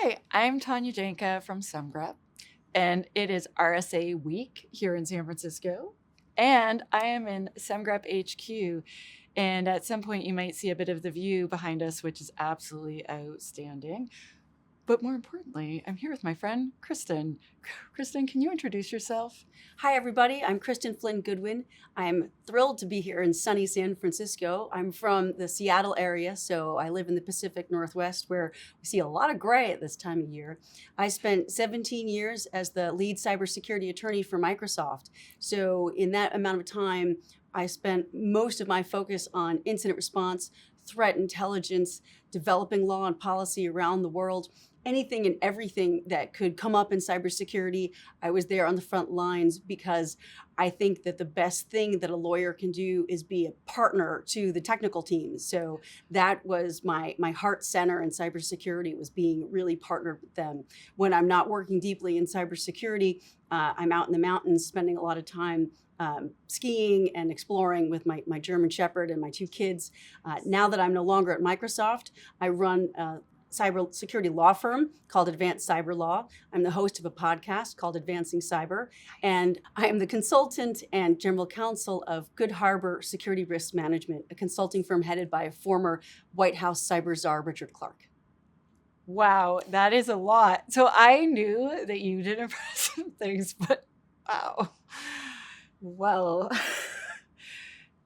Hi, I'm Tanya Janca from Semgrep, and it is RSA week here in San Francisco. And I am in Semgrep HQ. And at some point, you might see a bit of the view behind us, which is absolutely outstanding. But more importantly, I'm here with my friend, Cristin. Cristin, can you introduce yourself? Hi, everybody. I'm Cristin Flynn Goodwin. I'm thrilled to be here in sunny San Francisco. I'm from the Seattle area, so I live in the Pacific Northwest where we see a lot of gray at this time of year. I spent 17 years as the lead cybersecurity attorney for Microsoft. So in that amount of time, I spent most of my focus on incident response, threat intelligence, developing law and policy around the world. Anything and everything that could come up in cybersecurity, I was there on the front lines because I think that the best thing that a lawyer can do is be a partner to the technical teams. So that was my heart center in cybersecurity, was being really partnered with them. When I'm not working deeply in cybersecurity, I'm out in the mountains spending a lot of time skiing and exploring with my German Shepherd and my two kids. Now that I'm no longer at Microsoft, I run cybersecurity law firm called Advanced Cyber Law. I'm the host of a podcast called Advancing Cyber, and I am the consultant and general counsel of Good Harbor Security Risk Management, a consulting firm headed by a former White House cyber czar, Richard Clarke. Wow, that is a lot. So I knew that you did impressive things, but wow. Well,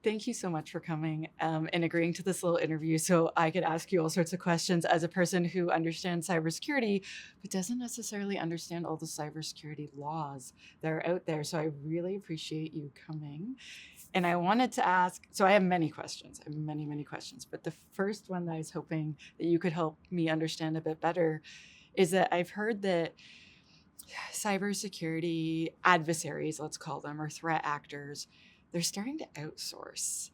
thank you so much for coming and agreeing to this little interview so I could ask you all sorts of questions as a person who understands cybersecurity, but doesn't necessarily understand all the cybersecurity laws that are out there. So I really appreciate you coming. And I wanted to ask, so I have many questions. I have many, many questions. But the first one that I was hoping that you could help me understand a bit better is that I've heard that cybersecurity adversaries, let's call them, or threat actors, they're starting to outsource.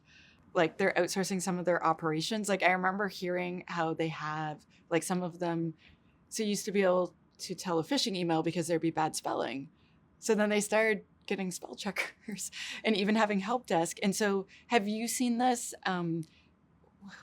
Like they're outsourcing some of their operations. Like I remember hearing how they have, like some of them, so you used to be able to tell a phishing email because there'd be bad spelling. So then they started getting spell checkers and even having help desk. And so have you seen this?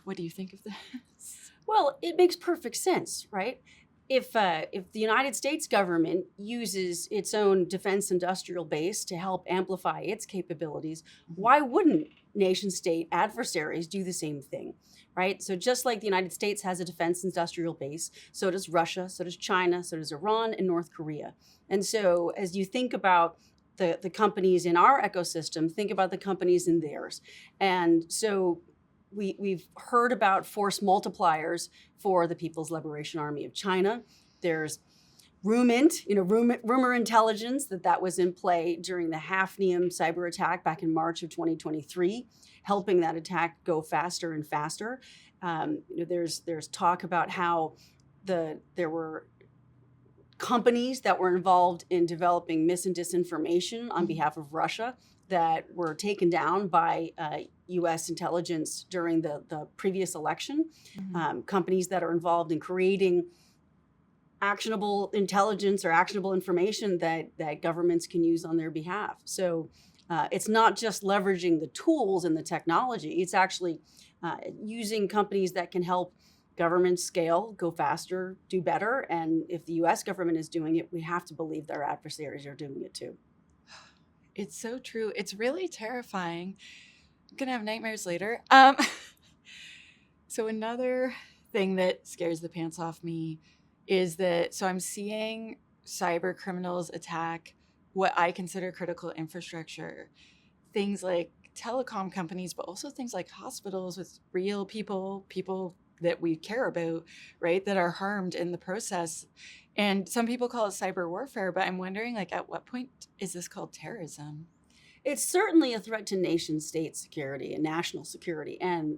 What do you think of this? Well, it makes perfect sense, right? If the United States government uses its own defense industrial base to help amplify its capabilities, why wouldn't nation state adversaries do the same thing, right? So just like the United States has a defense industrial base, so does Russia, so does China, so does Iran and North Korea. And so as you think about the companies in our ecosystem, think about the companies in theirs. And so we've heard about force multipliers for the People's Liberation Army of China. There's rumor intelligence that was in play during the Hafnium cyber attack back in March of 2023, helping that attack go faster and faster. There's talk about how there were companies that were involved in developing mis and disinformation on behalf of Russia that were taken down by U.S. intelligence during the previous election. Companies that are involved in creating actionable intelligence or actionable information that governments can use on their behalf. So it's not just leveraging the tools and the technology, it's actually using companies that can help governments scale, go faster, do better. And if the U.S. government is doing it, we have to believe their adversaries are doing it too. It's so true. It's really terrifying. I'm going to have nightmares later. So another thing that scares the pants off me is that, so I'm seeing cyber criminals attack what I consider critical infrastructure. Things like telecom companies, but also things like hospitals with real people that we care about, right, that are harmed in the process. And some people call it cyber warfare, but I'm wondering, like, at what point is this called terrorism? It's certainly a threat to nation state security and national security. And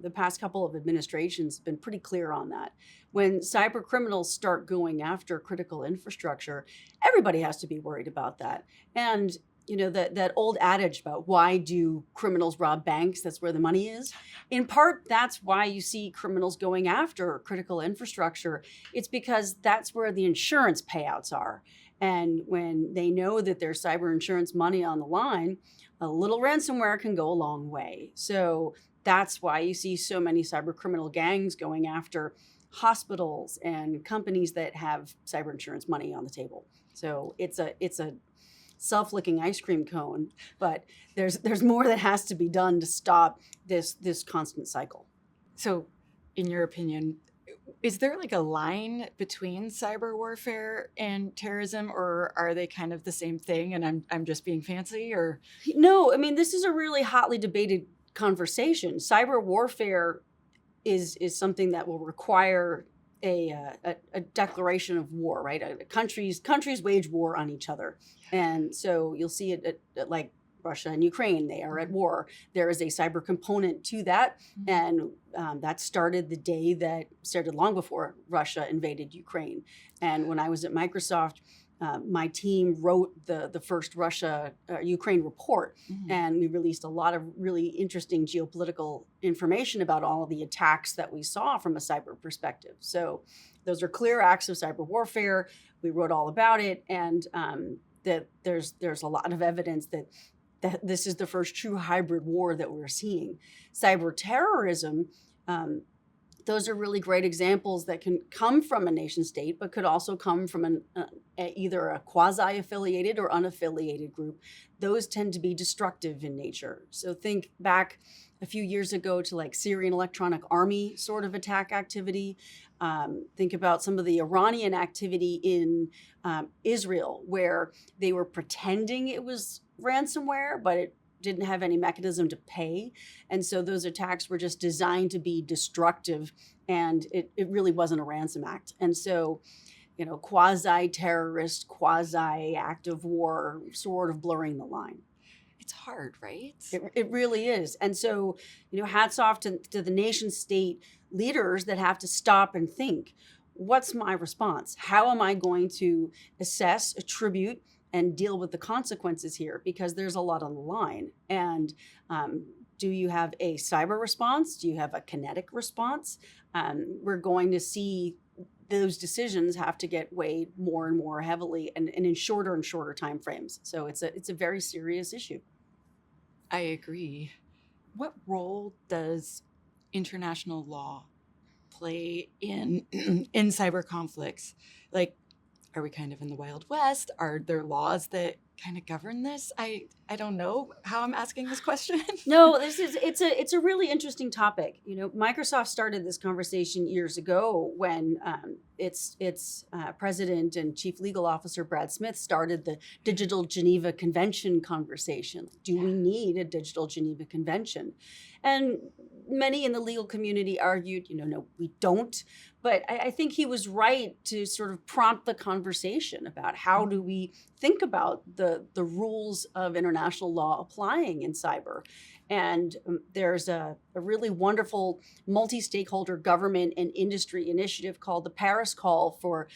the past couple of administrations have been pretty clear on that. When cyber criminals start going after critical infrastructure, everybody has to be worried about that. And you know, that old adage about why do criminals rob banks? That's where the money is. In part, that's why you see criminals going after critical infrastructure. It's because that's where the insurance payouts are. And when they know that there's cyber insurance money on the line, a little ransomware can go a long way. So that's why you see so many cyber criminal gangs going after hospitals and companies that have cyber insurance money on the table. So it's a self-licking ice cream cone, but there's more that has to be done to stop this constant cycle. So, in your opinion, is there like a line between cyber warfare and terrorism, or are they kind of the same thing and I'm just being fancy? Or No, I mean, this is a really hotly debated conversation. Cyber warfare is something that will require a declaration of war, right? Countries wage war on each other, and so you'll see it at like Russia and Ukraine. They are at war. There is a cyber component to that, and that started the day that started long before Russia invaded Ukraine. And when I was at Microsoft, my team wrote the first Russia-Ukraine report, and we released a lot of really interesting geopolitical information about all of the attacks that we saw from a cyber perspective. So those are clear acts of cyber warfare. We wrote all about it, and that there's a lot of evidence that this is the first true hybrid war that we're seeing. Cyber terrorism, those are really great examples that can come from a nation state, but could also come from either a quasi-affiliated or unaffiliated group. Those tend to be destructive in nature. So think back a few years ago to like Syrian Electronic Army sort of attack activity. Think about some of the Iranian activity in Israel, where they were pretending it was ransomware, but it didn't have any mechanism to pay. And so those attacks were just designed to be destructive, and it really wasn't a ransom act. And so, quasi-terrorist, quasi-act of war, sort of blurring the line. it's hard, right? It really is. And so, hats off to the nation state leaders that have to stop and think, what's my response? How am I going to assess, attribute, and deal with the consequences here? Because there's a lot on the line. And do you have a cyber response? Do you have a kinetic response? We're going to see those decisions have to get weighed more and more heavily and in shorter and shorter time frames. So it's a very serious issue. I agree. What role does international law play in in cyber conflicts? Like, are we kind of in the Wild West? Are there laws that kind of govern this? I don't know how I'm asking this question. No, it's a really interesting topic. Microsoft started this conversation years ago when its president and chief legal officer Brad Smith started the Digital Geneva Convention conversation. Do we need a Digital Geneva Convention? And many in the legal community argued, no, we don't. But I think he was right to sort of prompt the conversation about how do we think about the rules of international law applying in cyber. And there's a really wonderful multi-stakeholder government and industry initiative called the Paris Call for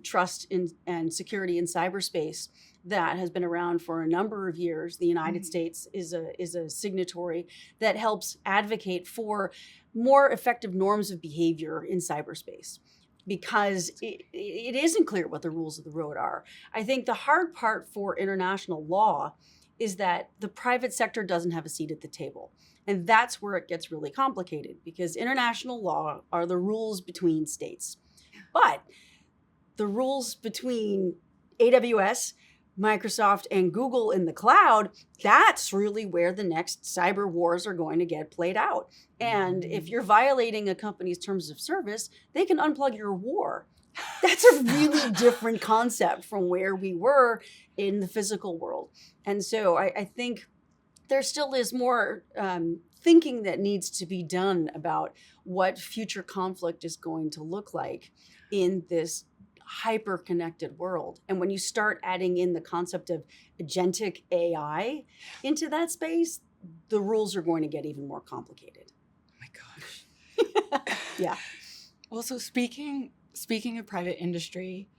Trust and Security in Cyberspace that has been around for a number of years. The United States is a signatory that helps advocate for more effective norms of behavior in cyberspace, because it isn't clear what the rules of the road are. I think the hard part for international law is that the private sector doesn't have a seat at the table. And that's where it gets really complicated, because international law are the rules between states. But the rules between AWS, Microsoft, and Google in the cloud, that's really where the next cyber wars are going to get played out. And if you're violating a company's terms of service, they can unplug your war. That's a really different concept from where we were in the physical world. And so I think there still is more thinking that needs to be done about what future conflict is going to look like in this hyper-connected world. And when you start adding in the concept of agentic AI into that space, the rules are going to get even more complicated. Oh my gosh. Yeah. Well, so speaking of private industry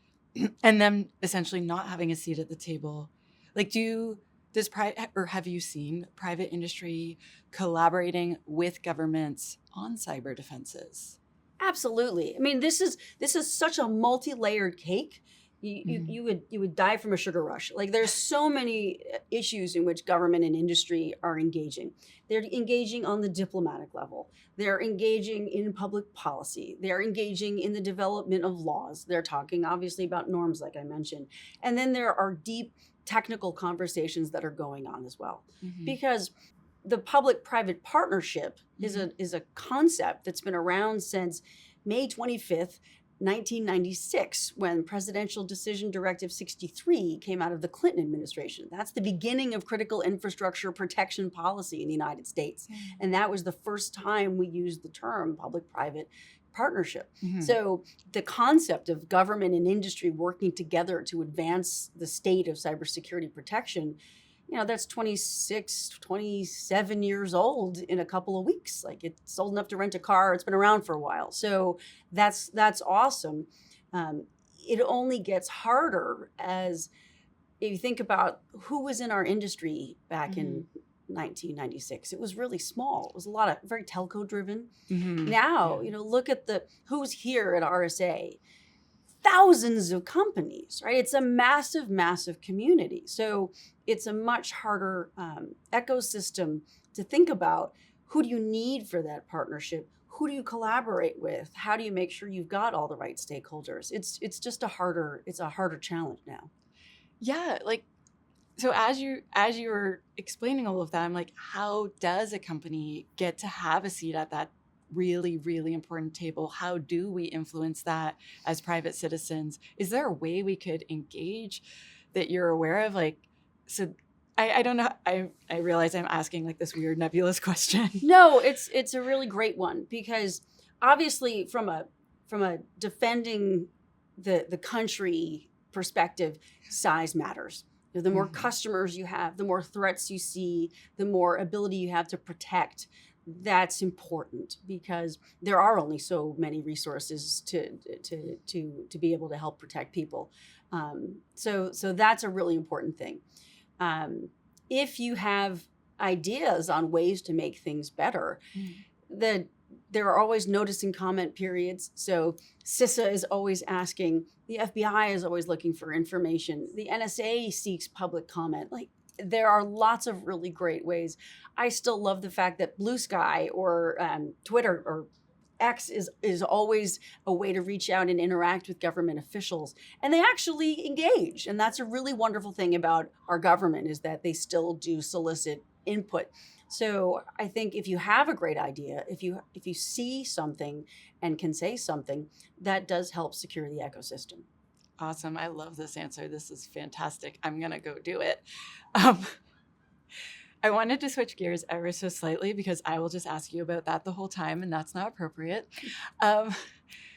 and them essentially not having a seat at the table, like have you seen private industry collaborating with governments on cyber defenses? Absolutely. I mean, this is such a multi-layered cake you would die from a sugar rush. Like there's so many issues in which government and industry are engaging. They're engaging on the diplomatic level. They're engaging in public policy. They're engaging in the development of laws. They're talking obviously about norms, like I mentioned. And then there are deep technical conversations that are going on as well. Because the public-private partnership is a concept that's been around since May 25th, 1996, when Presidential Decision Directive 63 came out of the Clinton administration. That's the beginning of critical infrastructure protection policy in the United States. And that was the first time we used the term public-private partnership. So the concept of government and industry working together to advance the state of cybersecurity protection, that's 26, 27 years old in a couple of weeks. Like it's old enough to rent a car. It's been around for a while. So that's awesome. It only gets harder as if you think about who was in our industry back in 1996. It was really small. It was a lot of very telco driven. Now, look at who's here at RSA. Thousands of companies, right? It's a massive, massive community. So it's a much harder ecosystem to think about. Who do you need for that partnership? Who do you collaborate with? How do you make sure you've got all the right stakeholders? It's just a harder challenge now. Yeah, so as you were explaining all of that, I'm like, how does a company get to have a seat at that really, really important table? How do we influence that as private citizens? Is there a way we could engage that you're aware of? So I don't know. I realize I'm asking this weird nebulous question. No, it's a really great one, because obviously from a defending the country perspective, size matters. The more customers you have, the more threats you see, the more ability you have to protect. That's important, because there are only so many resources to be able to help protect people. So that's a really important thing. If you have ideas on ways to make things better, there are always notice and comment periods. So CISA is always asking, the FBI is always looking for information, the NSA seeks public comment. There are lots of really great ways. I still love the fact that Blue Sky or Twitter or X is always a way to reach out and interact with government officials. And they actually engage. And that's a really wonderful thing about our government, is that they still do solicit input. So I think if you have a great idea, if you see something and can say something, that does help secure the ecosystem. Awesome. I love this answer. This is fantastic. I'm going to go do it. I wanted to switch gears ever so slightly, because I will just ask you about that the whole time, and that's not appropriate.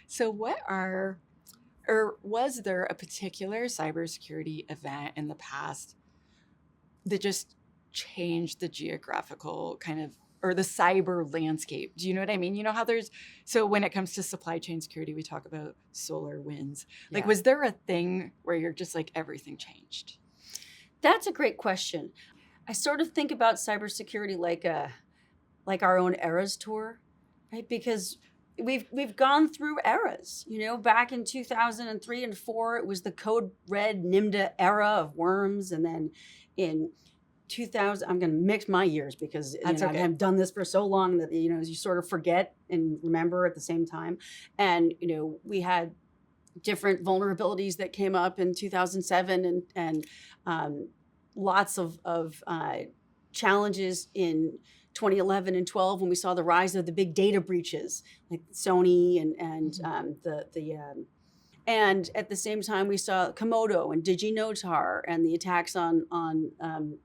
So was there a particular cybersecurity event in the past that just changed the geographical or the cyber landscape? Do you know what I mean? You know how so when it comes to supply chain security, we talk about solar winds. Was there a thing where you're just everything changed? That's a great question. I sort of think about cybersecurity like our own eras tour, right? Because we've gone through eras. Back in 2003 and 2004, it was the code red NIMDA era of worms, and then in 2000, I'm going to mix my years because okay. I have done this for so long that you sort of forget and remember at the same time. And we had different vulnerabilities that came up in 2007 and lots of challenges in 2011 and 12 when we saw the rise of the big data breaches like Sony and and at the same time we saw Komodo and DigiNotar and the attacks on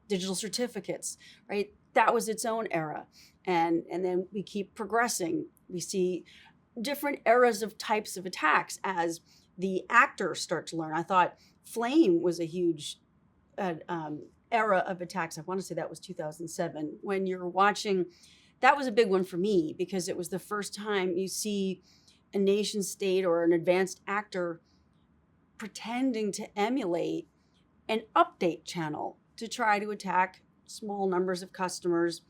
digital certificates, right? That was its own era. And then we keep progressing. We see different eras of types of attacks as the actors start to learn. I thought Flame was a huge era of attacks. I want to say that was 2007. When you're watching, that was a big one for me because it was the first time you see a nation state or an advanced actor pretending to emulate an update channel to try to attack small numbers of customers,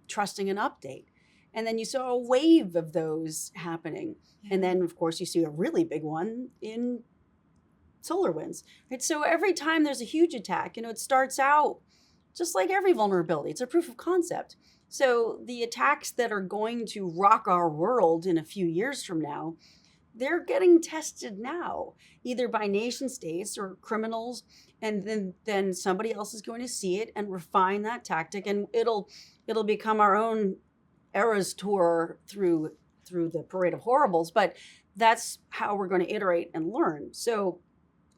trusting an update. And then you saw a wave of those happening. Yeah. And then, of course, you see a really big one in SolarWinds, right? So every time there's a huge attack, it starts out just like every vulnerability. It's a proof of concept. So the attacks that are going to rock our world in a few years from now, they're getting tested now, either by nation states or criminals, and then somebody else is going to see it and refine that tactic, and it'll become our own eras tour through the parade of horribles. But that's how we're going to iterate and learn. So,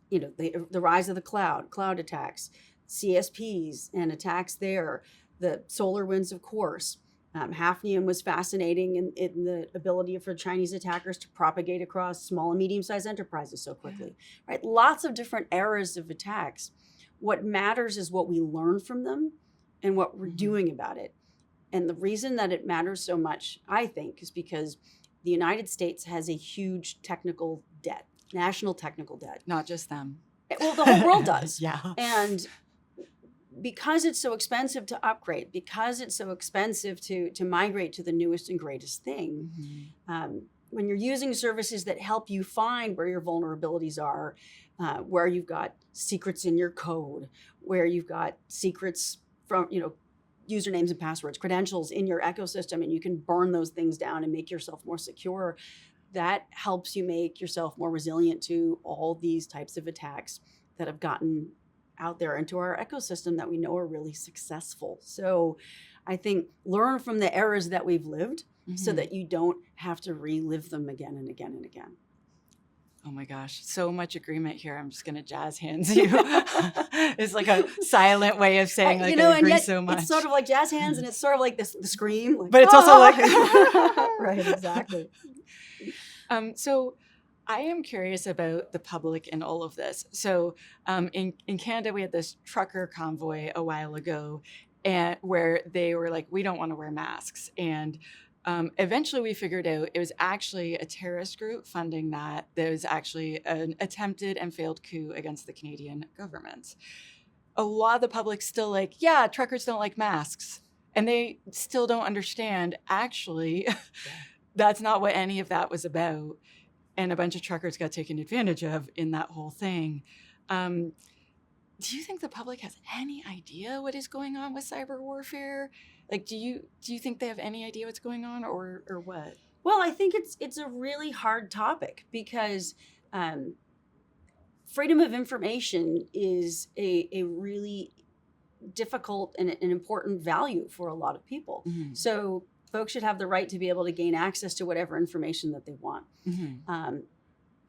the rise of the cloud attacks, CSPs and attacks there, the SolarWinds, of course. Hafnium was fascinating in the ability for Chinese attackers to propagate across small and medium-sized enterprises so quickly, right? Lots of different eras of attacks. What matters is what we learn from them and what we're doing about it. And the reason that it matters so much, I think, is because the United States has a huge technical debt, national technical debt. Not just them. Well, the whole world does. Yeah. And because it's so expensive to upgrade, because it's so expensive to migrate to the newest and greatest thing, when you're using services that help you find where your vulnerabilities are, where you've got secrets in your code, where you've got secrets from, usernames and passwords, credentials in your ecosystem, and you can burn those things down and make yourself more secure, that helps you make yourself more resilient to all these types of attacks that have gotten out there into our ecosystem that we know are really successful. So I think learn from the eras that we've lived so that you don't have to relive them again and again and again. Oh my gosh, so much agreement here. I'm just going to jazz hands you. It's like a silent way of saying I agree so much. It's sort of like jazz hands, and it's sort of like the scream. Like, but it's also like... Right, exactly. So I am curious about the public in all of this. So in Canada, we had this trucker convoy a while ago where they were like, we don't want to wear masks. And eventually we figured out it was actually a terrorist group funding that. There was actually an attempted and failed coup against the Canadian government. A lot of the public still like, yeah, truckers don't like masks. And they still don't understand, actually, that's not what any of that was about. And a bunch of truckers got taken advantage of in that whole thing. Do you think the public has any idea what is going on with cyber warfare? Like, do you think they have any idea what's going on, or what? Well, I think it's a really hard topic because freedom of information is a really difficult and an important value for a lot of people. Mm-hmm. So folks should have the right to be able to gain access to whatever information that they want. Mm-hmm.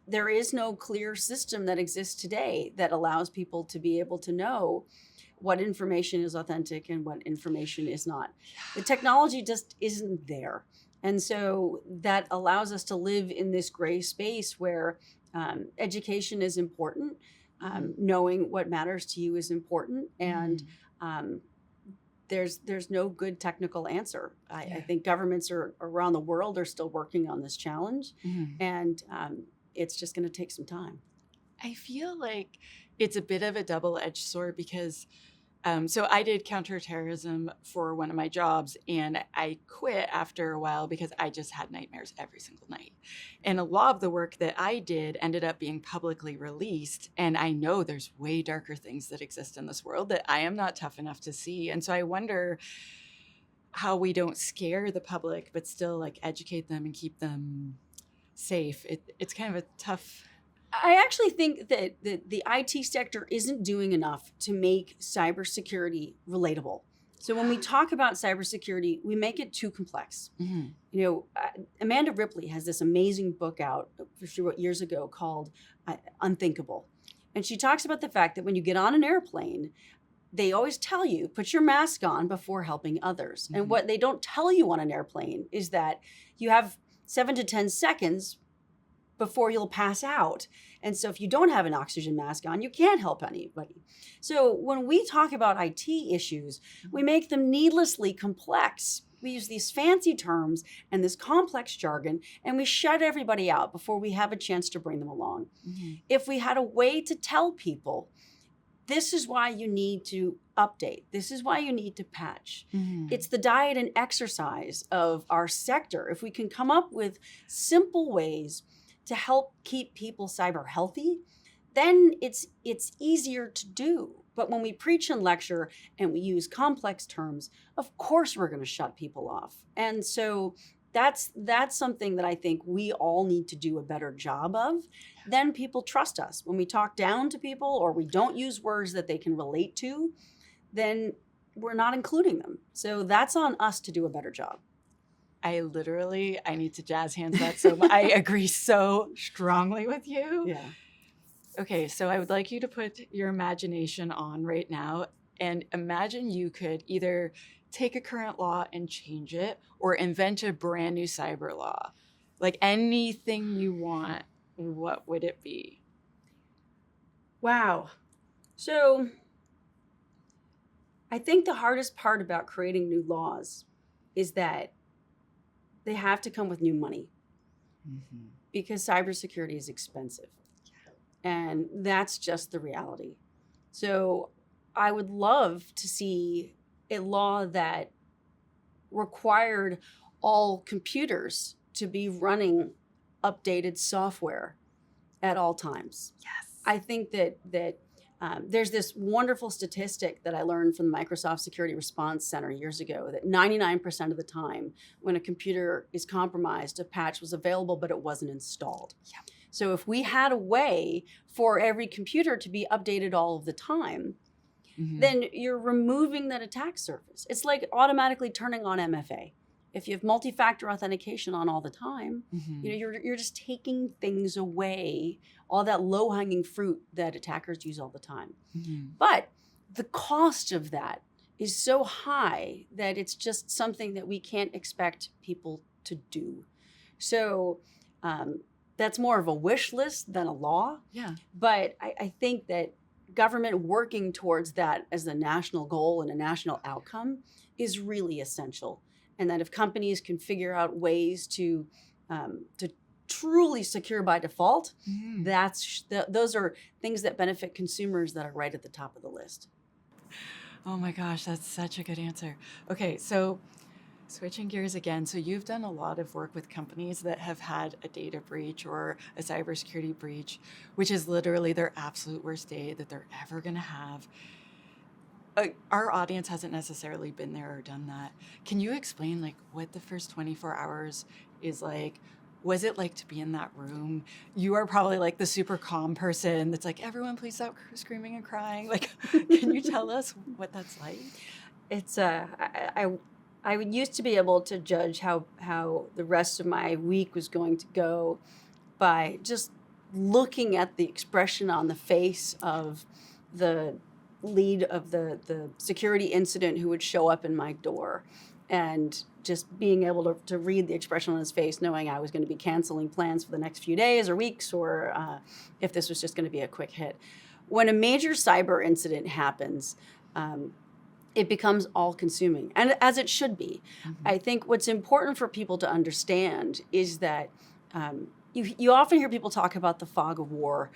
There is no clear system that exists today that allows people to be able to know what information is authentic and what information is not. The technology just isn't there. And so that allows us to live in this gray space where education is important, knowing what matters to you is important, and there's no good technical answer. I think governments around the world are still working on this challenge, and it's just going to take some time. I feel like it's a bit of a double-edged sword because so I did counterterrorism for one of my jobs, and I quit after a while because I just had nightmares every single night. And a lot of the work that I did ended up being publicly released, and I know there's way darker things that exist in this world that I am not tough enough to see. And so I wonder how we don't scare the public, but still like educate them and keep them safe. It's kind of a tough... I actually think that the IT sector isn't doing enough to make cybersecurity relatable. So when we talk about cybersecurity, we make it too complex. Mm-hmm. Amanda Ripley has this amazing book out she wrote years ago called Unthinkable. And she talks about the fact that when you get on an airplane, they always tell you, put your mask on before helping others. Mm-hmm. And what they don't tell you on an airplane is that you have 7 to 10 seconds before you'll pass out. And so if you don't have an oxygen mask on, you can't help anybody. So when we talk about IT issues, we make them needlessly complex. We use these fancy terms and this complex jargon, and we shut everybody out before we have a chance to bring them along. Mm-hmm. If we had a way to tell people, this is why you need to update. This is why you need to patch. Mm-hmm. It's the diet and exercise of our sector. If we can come up with simple ways to help keep people cyber healthy, then it's easier to do. But when we preach and lecture and we use complex terms, of course we're going to shut people off. And so that's something that I think we all need to do a better job of. Then people trust us. When we talk down to people or we don't use words that they can relate to, then we're not including them. So that's on us to do a better job. I need to jazz hands that. So I agree so strongly with you. Yeah. Okay, so I would like you to put your imagination on right now and imagine you could either take a current law and change it or invent a brand new cyber law. Like anything you want, what would it be? Wow. So I think the hardest part about creating new laws is that they have to come with new money because cybersecurity is expensive. And that's just the reality. So I would love to see a law that required all computers to be running updated software at all times. Yes. I think that there's this wonderful statistic that I learned from the Microsoft Security Response Center years ago that 99% of the time when a computer is compromised, a patch was available, but it wasn't installed. Yep. So if we had a way for every computer to be updated all of the time, then you're removing that attack surface. It's like automatically turning on MFA. If you have multi-factor authentication on all the time, you're just taking things away, all that low-hanging fruit that attackers use all the time. But the cost of that is so high that it's just something that we can't expect people to do. So that's more of a wish list than a law. Yeah. But I think that government working towards that as a national goal and a national outcome is really essential. And that if companies can figure out ways to truly secure by default, those are things that benefit consumers that are right at the top of the list. Oh my gosh, that's such a good answer. Okay, so switching gears again. So you've done a lot of work with companies that have had a data breach or a cybersecurity breach, which is literally their absolute worst day that they're ever going to have. Our audience hasn't necessarily been there or done that. Can you explain like what the first 24 hours is like? Was it like to be in that room? You are probably like the super calm person that's like, everyone please stop screaming and crying. Like, can you tell us what that's like? It's I used to be able to judge how the rest of my week was going to go by just looking at the expression on the face of the lead of the security incident who would show up in my door, and just being able to read the expression on his face, knowing I was going to be canceling plans for the next few days or weeks, or if this was just going to be a quick hit. When a major cyber incident happens, it becomes all-consuming, and as it should be. I think what's important for people to understand is that you often hear people talk about the fog of war.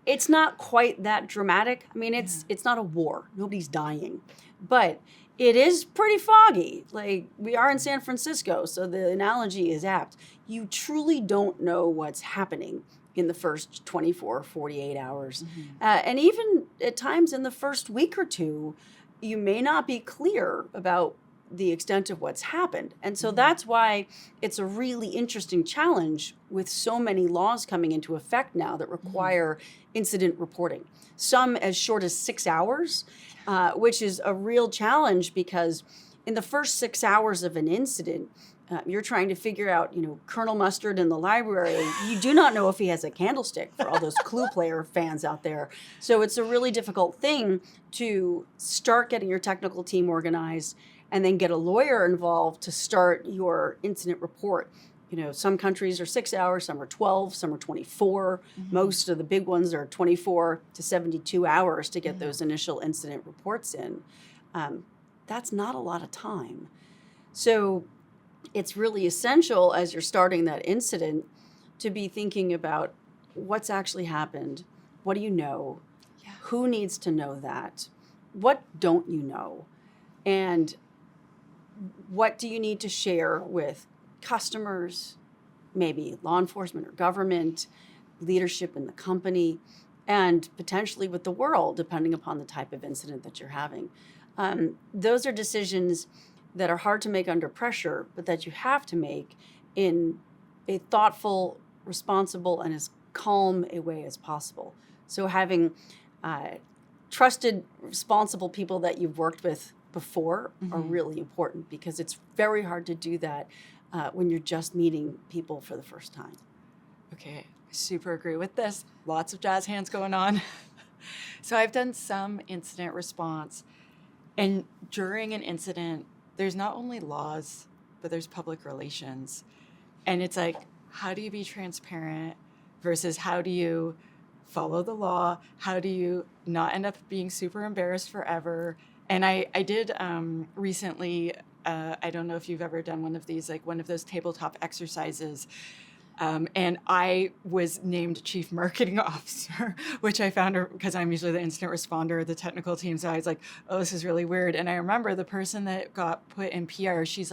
It's not quite that dramatic. I mean, it's not a war. Nobody's dying. But it is pretty foggy. Like, we are in San Francisco, so the analogy is apt. You truly don't know what's happening in the first 24, 48 hours. And even at times in the first week or two, you may not be clear about the extent of what's happened. And so that's why it's a really interesting challenge with so many laws coming into effect now that require incident reporting. Some as short as 6 hours, which is a real challenge because in the first 6 hours of an incident, you're trying to figure out, Colonel Mustard in the library. You do not know if he has a candlestick for all those Clue Player fans out there. So it's a really difficult thing to start getting your technical team organized and then get a lawyer involved to start your incident report. Some countries are 6 hours, some are 12, some are 24. Most of the big ones are 24 to 72 hours to get those initial incident reports in. That's not a lot of time. So it's really essential as you're starting that incident to be thinking about what's actually happened. What do you know? Yeah. Who needs to know that? What don't you know? And what do you need to share with customers, maybe law enforcement or government, leadership in the company? and potentially with the world, depending upon the type of incident that you're having. Those are decisions that are hard to make under pressure, but that you have to make in a thoughtful, responsible, and as calm a way as possible. So having trusted, responsible people that you've worked with before are really important, because it's very hard to do that when you're just meeting people for the first time. Okay, I super agree with this. Lots of jazz hands going on. So I've done some incident response, and during an incident, there's not only laws, but there's public relations. And it's like, how do you be transparent versus how do you follow the law? How do you not end up being super embarrassed forever? And I did recently, I don't know if you've ever done one of these, like one of those tabletop exercises. And I was named Chief Marketing Officer, which I found, because I'm usually the incident responder, the technical team. So I was like, oh, this is really weird. And I remember the person that got put in PR, she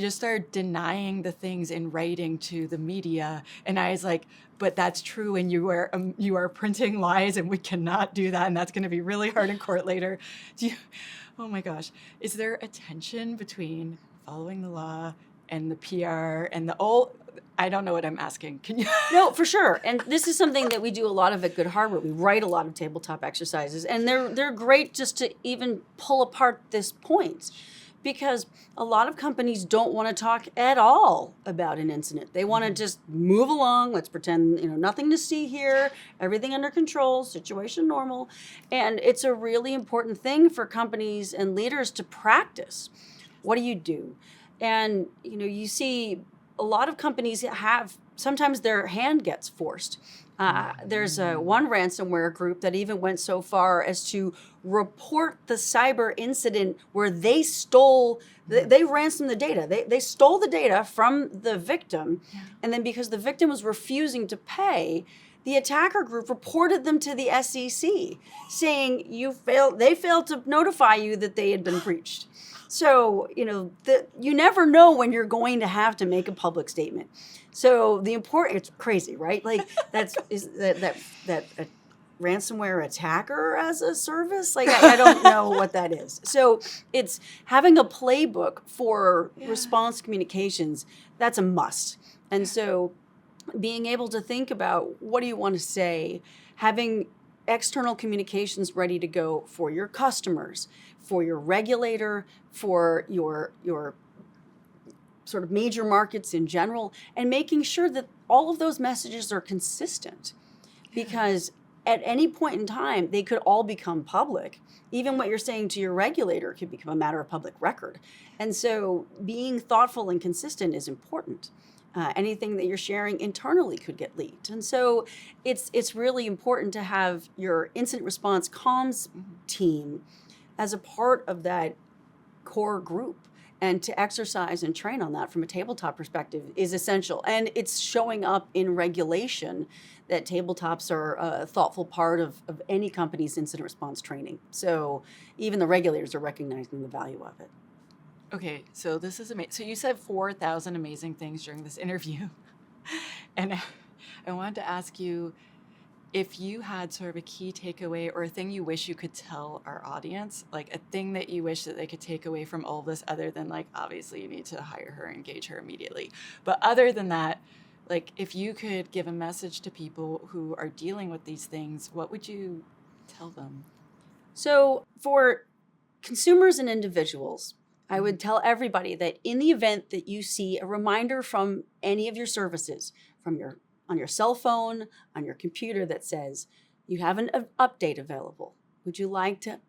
just started denying the things in writing to the media. And I was like, but that's true. And you are printing lies, and we cannot do that. And that's going to be really hard in court later. Oh my gosh. Is there a tension between following the law and the PR and I don't know what I'm asking. Can you? No, for sure. And this is something that we do a lot of at Good Hardware. We write a lot of tabletop exercises, and they're great just to even pull apart this point, because a lot of companies don't want to talk at all about an incident. They want to just move along. Let's pretend, nothing to see here, everything under control, situation normal. And it's a really important thing for companies and leaders to practice. What do you do? And, you see a lot of companies sometimes their hand gets forced. There's one ransomware group that even went so far as to report the cyber incident where they ransomed the data. They stole the data from the victim. Yeah. And then because the victim was refusing to pay, the attacker group reported them to the SEC, saying they failed to notify you that they had been breached. So, you never know when you're going to have to make a public statement. So it's crazy, right? Like that a ransomware attacker as a service? Like I don't know what that is. So it's having a playbook for response communications. That's a must. And so being able to think about what do you want to say, having external communications ready to go for your customers, for your regulator, for your sort of major markets in general, and making sure that all of those messages are consistent. Because at any point in time, they could all become public. Even what you're saying to your regulator could become a matter of public record. And so being thoughtful and consistent is important. Anything that you're sharing internally could get leaked. And so it's really important to have your incident response comms team as a part of that core group. And to exercise and train on that from a tabletop perspective is essential. And it's showing up in regulation that tabletops are a thoughtful part of any company's incident response training. So even the regulators are recognizing the value of it. Okay, so this is amazing. So you said 4,000 amazing things during this interview. And I wanted to ask you if you had sort of a key takeaway or a thing you wish you could tell our audience, like a thing that you wish that they could take away from all of this, other than like, obviously you need to hire her, engage her immediately. But other than that, like if you could give a message to people who are dealing with these things, what would you tell them? So for consumers and individuals, I would tell everybody that in the event that you see a reminder from any of your services, on your cell phone, on your computer that says you have an update available, would you like to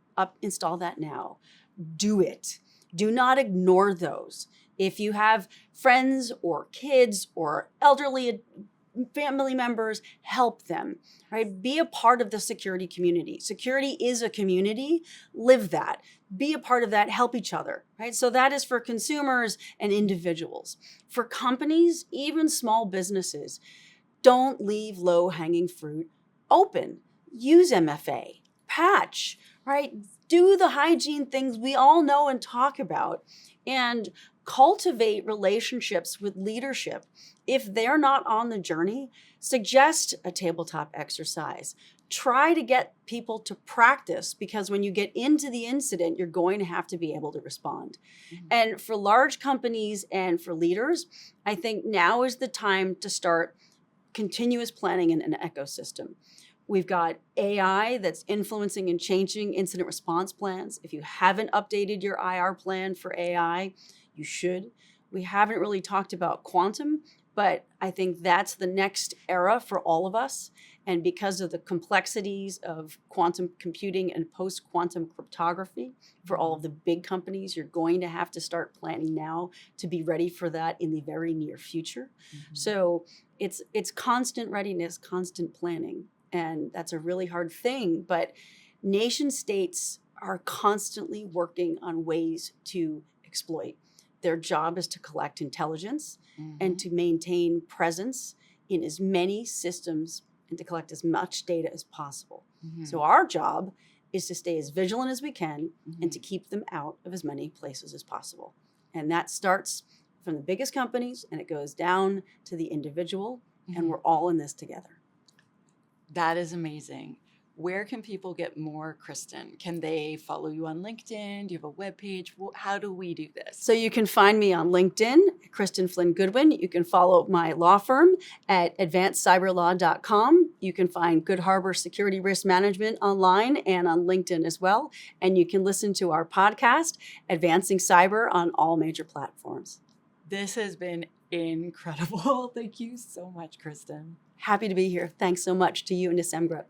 install that now? Do it. Do not ignore those. If you have friends or kids or elderly family members, help them, right? Be a part of the security community. Security is a community. Live that. Be a part of that. Help each other, right? So that is for consumers and individuals. For companies, even small businesses, don't leave low-hanging fruit open. Use MFA, patch, right? do the hygiene things we all know and talk about, and cultivate relationships with leadership. If they're not on the journey, suggest a tabletop exercise. Try to get people to practice, because when you get into the incident, you're going to have to be able to respond. Mm-hmm. And for large companies and for leaders, I think now is the time to start continuous planning in an ecosystem. We've got AI that's influencing and changing incident response plans. If you haven't updated your IR plan for AI, you should. We haven't really talked about quantum, but I think that's the next era for all of us. And because of the complexities of quantum computing and post-quantum cryptography, for all of the big companies, you're going to have to start planning now to be ready for that in the very near future. Mm-hmm. So it's constant readiness, constant planning. And that's a really hard thing, but nation states are constantly working on ways to exploit. Their job is to collect intelligence and to maintain presence in as many systems and to collect as much data as possible. So our job is to stay as vigilant as we can and to keep them out of as many places as possible. And that starts from the biggest companies and it goes down to the individual, and we're all in this together. That is amazing. Where can people get more Cristin? Can they follow you on LinkedIn? Do you have a webpage? How do we do this? So you can find me on LinkedIn, Cristin Flynn Goodwin. You can follow my law firm at advancedcyberlaw.com. You can find Good Harbor Security Risk Management online and on LinkedIn as well. And you can listen to our podcast, Advancing Cyber, on all major platforms. This has been incredible. Thank you so much, Cristin. Happy to be here. Thanks so much to you and to Semgrep.